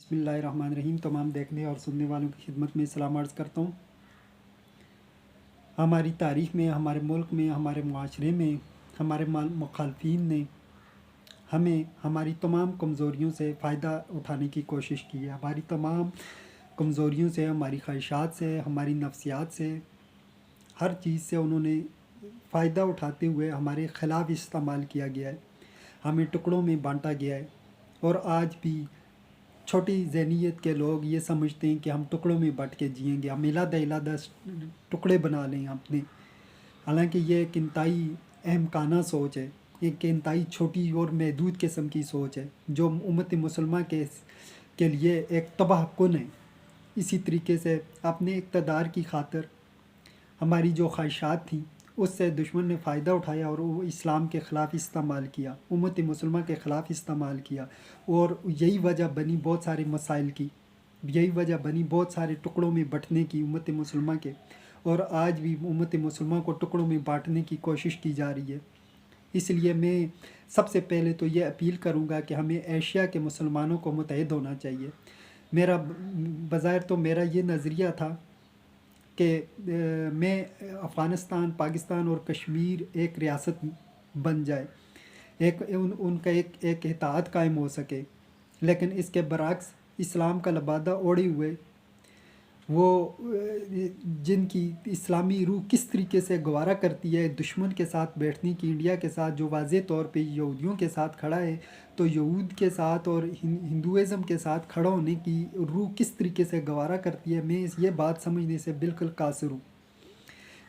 بسم اللہ الرحمن الرحیم۔ تمام دیکھنے اور سننے والوں کی خدمت میں سلام عرض کرتا ہوں۔ ہماری تاریخ میں، ہمارے ملک میں، ہمارے معاشرے میں ہمارے مخالفین نے ہمیں ہماری تمام کمزوریوں سے فائدہ اٹھانے کی کوشش کی ہے۔ ہماری تمام کمزوریوں سے، ہماری خواہشات سے، ہماری نفسیات سے، ہر چیز سے انہوں نے فائدہ اٹھاتے ہوئے ہمارے خلاف استعمال کیا گیا ہے۔ ہمیں ٹکڑوں میں بانٹا گیا ہے، اور آج بھی چھوٹی ذہنیت کے لوگ یہ سمجھتے ہیں کہ ہم ٹکڑوں میں بٹ کے جئیں گے، ہم علیحدہ علیحدہ ٹکڑے بنا لیں اپنے۔ حالانکہ یہ ایک انتہائی احمقانہ سوچ ہے، ایک انتہائی چھوٹی اور محدود قسم کی سوچ ہے، جو امت مسلمہ کے لیے ایک تباہ کن ہے۔ اسی طریقے سے اپنے اقتدار کی خاطر ہماری جو خواہشات تھیں اس سے دشمن نے فائدہ اٹھایا، اور وہ اسلام کے خلاف استعمال کیا، امت مسلمہ کے خلاف استعمال کیا، اور یہی وجہ بنی بہت سارے مسائل کی، یہی وجہ بنی بہت سارے ٹکڑوں میں بٹنے کی امت مسلمہ کے۔ اور آج بھی امت مسلمہ کو ٹکڑوں میں بانٹنے کی کوشش کی جا رہی ہے۔ اس لیے میں سب سے پہلے تو یہ اپیل کروں گا کہ ہمیں ایشیا کے مسلمانوں کو متحد ہونا چاہیے۔ بظاہر تو میرا یہ نظریہ تھا کہ میں افغانستان، پاکستان اور کشمیر ایک ریاست بن جائے، ان کا ایک اتحاد قائم ہو سکے، لیکن اس کے برعکس اسلام کا لبادہ اوڑھے ہوئے وہ جن کی اسلامی روح کس طریقے سے گوارا کرتی ہے دشمن کے ساتھ بیٹھنے کی، انڈیا کے ساتھ جو واضح طور پہ یہودیوں کے ساتھ کھڑا ہے، تو یہود کے ساتھ اور ہندوازم کے ساتھ کھڑا ہونے کی روح کس طریقے سے گوارا کرتی ہے، میں یہ بات سمجھنے سے بالکل قاصر ہوں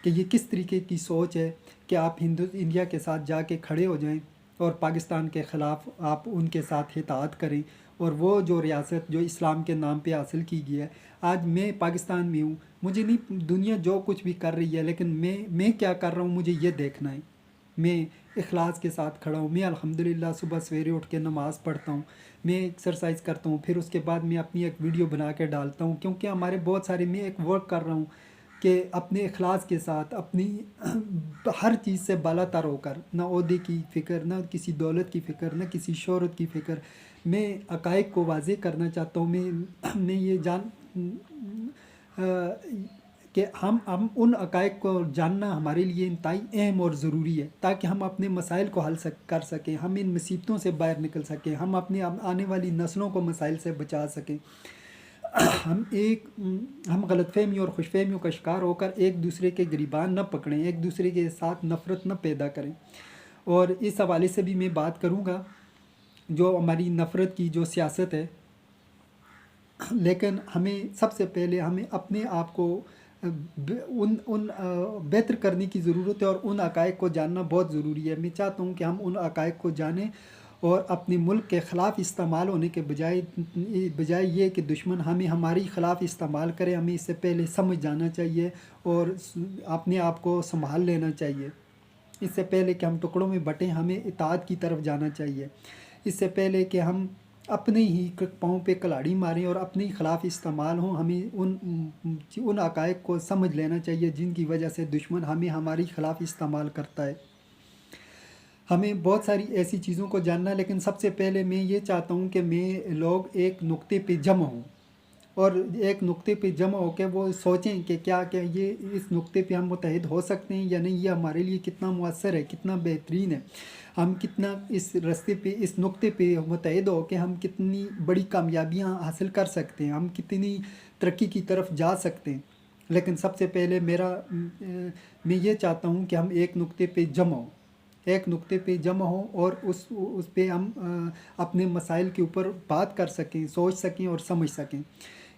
کہ یہ کس طریقے کی سوچ ہے کہ آپ انڈیا کے ساتھ جا کے کھڑے ہو جائیں اور پاکستان کے خلاف آپ ان کے ساتھ اتحاد کریں، اور وہ جو ریاست جو اسلام کے نام پہ حاصل کی گئی ہے۔ آج میں پاکستان میں ہوں، مجھے نہیں دنیا جو کچھ بھی کر رہی ہے، لیکن میں کیا کر رہا ہوں مجھے یہ دیکھنا ہے۔ میں اخلاص کے ساتھ کھڑا ہوں، میں الحمدللہ صبح سویرے اٹھ کے نماز پڑھتا ہوں، میں ایکسرسائز کرتا ہوں، پھر اس کے بعد میں اپنی ایک ویڈیو بنا کے ڈالتا ہوں، کیونکہ ہمارے بہت سارے، میں ایک ورک کر رہا ہوں کہ اپنے اخلاص کے ساتھ، اپنی ہر چیز سے بالا تر ہو کر، نہ عہدے کی فکر، نہ کسی دولت کی فکر، نہ کسی شہرت کی فکر، میں حقائق کو واضح کرنا چاہتا ہوں۔ میں یہ کہ ہم ان حقائق کو جاننا ہمارے لیے انتہائی اہم اور ضروری ہے، تاکہ ہم اپنے مسائل کو حل کر سکیں، ہم ان مصیبتوں سے باہر نکل سکیں، ہم اپنے آنے والی نسلوں کو مسائل سے بچا سکیں، ہم غلط فہمیوں اور خوش فہمیوں کا شکار ہو کر ایک دوسرے کے گریبان نہ پکڑیں، ایک دوسرے کے ساتھ نفرت نہ پیدا کریں۔ اور اس حوالے سے بھی میں بات کروں گا جو ہماری نفرت کی جو سیاست ہے، لیکن ہمیں سب سے پہلے ہمیں اپنے آپ کو بہتر کرنے کی ضرورت ہے، اور ان حقائق کو جاننا بہت ضروری ہے۔ میں چاہتا ہوں کہ ہم ان حقائق کو جانیں، اور اپنے ملک کے خلاف استعمال ہونے کے بجائے یہ کہ دشمن ہمیں ہماری خلاف استعمال کرے، ہمیں اس سے پہلے سمجھ جانا چاہیے اور اپنے آپ کو سنبھال لینا چاہیے۔ اس سے پہلے کہ ہم ٹکڑوں میں بٹیں، ہمیں اتحاد کی طرف جانا چاہیے۔ اس سے پہلے کہ ہم اپنے ہی پاؤں پہ کلاڑی ماریں اور اپنے ہی خلاف استعمال ہوں، ہمیں ان حقائق کو سمجھ لینا چاہیے جن کی وجہ سے دشمن ہمیں ہماری خلاف استعمال کرتا ہے۔ ہمیں بہت ساری ایسی چیزوں کو جاننا، لیکن سب سے پہلے میں یہ چاہتا ہوں کہ لوگ ایک نقطے پہ جمع ہوں، اور ایک نقطے پہ جمع ہو کے وہ سوچیں کہ کیا یہ اس نقطے پہ ہم متحد ہو سکتے ہیں یا نہیں، یہ ہمارے لیے کتنا مؤثر ہے، کتنا بہترین ہے، ہم کتنا اس راستے پہ، اس نقطے پہ متحد ہو کے ہم کتنی بڑی کامیابیاں حاصل کر سکتے ہیں، ہم کتنی ترقی کی طرف جا سکتے ہیں۔ لیکن سب سے پہلے میں یہ چاہتا ہوں کہ ہم ایک نقطے پہ جمع ہوں، ایک نقطے پہ جمع ہوں، اور اس پہ ہم اپنے مسائل کے اوپر بات کر سکیں، سوچ سکیں اور سمجھ سکیں۔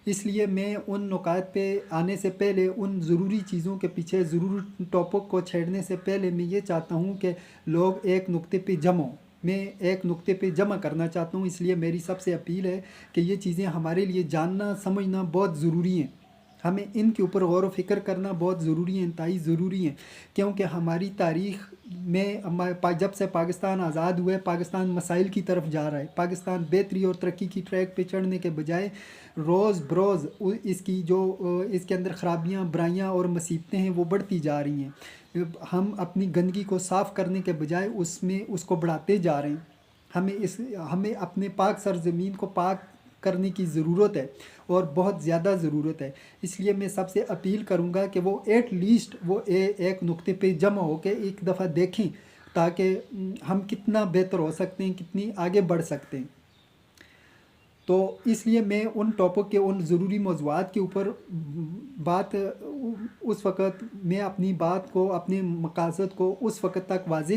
اس لیے میں ان نکات پہ آنے سے پہلے، ان ضروری چیزوں کے پیچھے، ضروری ٹاپک کو چھیڑنے سے پہلے میں یہ چاہتا ہوں کہ لوگ ایک نقطے پہ جمع ہوں۔ میں ایک نقطے پہ جمع کرنا چاہتا ہوں، اس لیے میری سب سے اپیل ہے کہ یہ چیزیں ہمارے لیے جاننا، سمجھنا بہت ضروری ہیں، ہمیں ان کے اوپر غور و فکر کرنا بہت ضروری ہے، انتہائی ضروری ہے، کیونکہ ہماری تاریخ میں جب سے پاکستان آزاد ہوا ہے، پاکستان مسائل کی طرف جا رہا ہے۔ پاکستان بہتری اور ترقی کی ٹریک پہ چڑھنے کے بجائے روز بروز اس کے اندر خرابیاں، برائیاں اور مصیبتیں ہیں وہ بڑھتی جا رہی ہیں۔ ہم اپنی گندگی کو صاف کرنے کے بجائے اس کو بڑھاتے جا رہے ہیں۔ ہمیں اپنے پاک سرزمین کو پاک کرنے کی ضرورت ہے اور بہت زیادہ ضرورت ہے۔ اس لیے میں سب سے اپیل کروں گا کہ وہ ایٹ لیسٹ وہ ایک نقطے پہ جمع ہو کے ایک دفعہ دیکھیں، تاکہ ہم کتنا بہتر ہو سکتے ہیں، کتنی آگے بڑھ سکتے ہیں۔ تو اس لیے میں ان ٹاپک کے، ان ضروری موضوعات کے اوپر بات اس وقت میں اپنی بات کو، اپنے مقاصد کو اس وقت واضح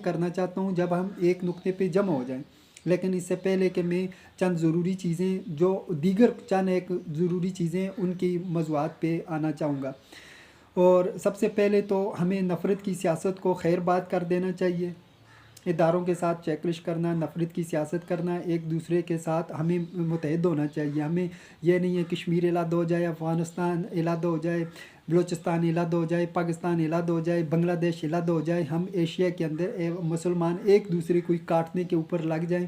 کرنا چاہتا ہوں جب ہم ایک نقطے پہ جمع ہو جائیں۔ لیکن اس سے پہلے کہ میں چند ضروری چیزیں، جو دیگر چند ایک ضروری چیزیں، ان کی موضوعات پہ آنا چاہوں گا۔ اور سب سے پہلے تو ہمیں نفرت کی سیاست کو خیر بات کر دینا چاہیے۔ اداروں کے ساتھ چیکلش کرنا، نفرت کی سیاست کرنا، ایک دوسرے کے ساتھ ہمیں متحد ہونا چاہیے۔ ہمیں یہ نہیں ہے کشمیر علیحدہ ہو جائے، افغانستان علیحدہ ہو جائے، بلوچستان علیحدہ ہو جائے، پاکستان علیحدہ ہو جائے، بنگلہ دیش علیحدہ ہو جائے، ہم ایشیا کے اندر مسلمان ایک دوسرے کو کاٹنے کے اوپر لگ جائیں۔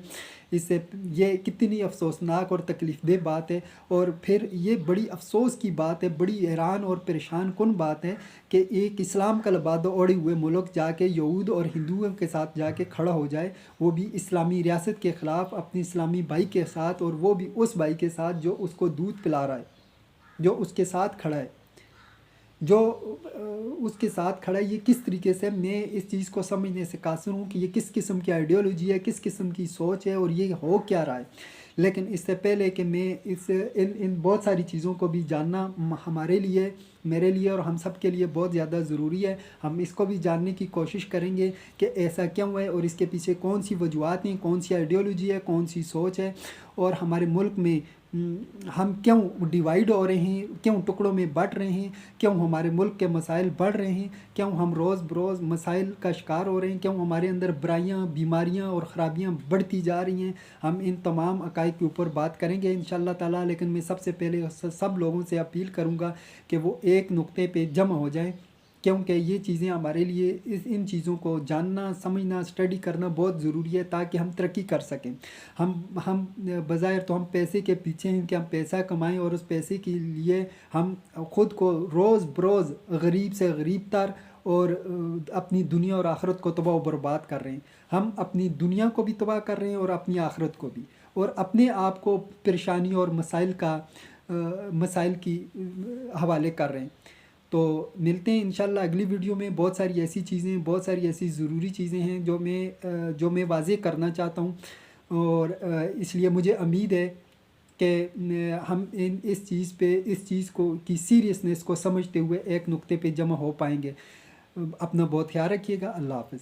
اس سے یہ کتنی افسوسناک اور تکلیف دہ بات ہے، اور پھر یہ بڑی افسوس کی بات ہے، بڑی حیران اور پریشان کن بات ہے کہ ایک اسلام کا لبادہ اوڑھے ہوئے ملک جا کے یہود اور ہندوؤں کے ساتھ جا کے کھڑا ہو جائے، وہ بھی اسلامی ریاست کے خلاف اپنی اسلامی بھائی کے ساتھ، اور وہ بھی اس بھائی کے ساتھ جو اس کو دودھ پلا رہا ہے، جو اس کے ساتھ کھڑا ہے، جو اس کے ساتھ کھڑا ہے۔ یہ کس طریقے سے، میں اس چیز کو سمجھنے سے قاصر ہوں کہ یہ کس قسم کی آئیڈیالوجی ہے، کس قسم کی سوچ ہے، اور یہ ہو کیا رہا ہے۔ لیکن اس سے پہلے کہ میں ان بہت ساری چیزوں کو بھی جاننا ہمارے لیے، میرے لیے اور ہم سب کے لیے بہت زیادہ ضروری ہے۔ ہم اس کو بھی جاننے کی کوشش کریں گے کہ ایسا کیوں ہے، اور اس کے پیچھے کون سی وجوہات ہیں، کون سی آئیڈیالوجی ہے، کون سی سوچ ہے، اور ہمارے ملک میں ہم کیوں ڈیوائیڈ ہو رہے ہیں، کیوں ٹکڑوں میں بٹ رہے ہیں، کیوں ہمارے ملک کے مسائل بڑھ رہے ہیں، کیوں ہم روز بروز مسائل کا شکار ہو رہے ہیں، کیوں ہمارے اندر برائیاں، بیماریاں اور خرابیاں بڑھتی جا رہی ہیں۔ ہم ان تمام حقائق کے اوپر بات کریں گے انشاءاللہ تعالیٰ، لیکن میں سب سے پہلے سب لوگوں سے اپیل کروں گا کہ وہ ایک نقطے پہ جمع ہو جائیں، کیونکہ یہ چیزیں ہمارے لیے، ان چیزوں کو جاننا، سمجھنا، اسٹڈی کرنا بہت ضروری ہے، تاکہ ہم ترقی کر سکیں۔ ہم بظاہر تو ہم پیسے کے پیچھے ہیں کہ ہم پیسہ کمائیں، اور اس پیسے کے لیے ہم خود کو روز بروز غریب سے غریب تر اور اپنی دنیا اور آخرت کو تباہ و برباد کر رہے ہیں۔ ہم اپنی دنیا کو بھی تباہ کر رہے ہیں اور اپنی آخرت کو بھی، اور اپنے آپ کو پریشانی اور مسائل کی حوالے کر رہے ہیں۔ تو ملتے ہیں انشاءاللہ اگلی ویڈیو میں۔ بہت ساری ایسی چیزیں، بہت ساری ایسی ضروری چیزیں ہیں جو میں واضح کرنا چاہتا ہوں، اور اس لیے مجھے امید ہے کہ ہم اس چیز کو کی سیریسنس کو سمجھتے ہوئے ایک نقطے پہ جمع ہو پائیں گے۔ اپنا بہت خیال رکھیے گا۔ اللہ حافظ۔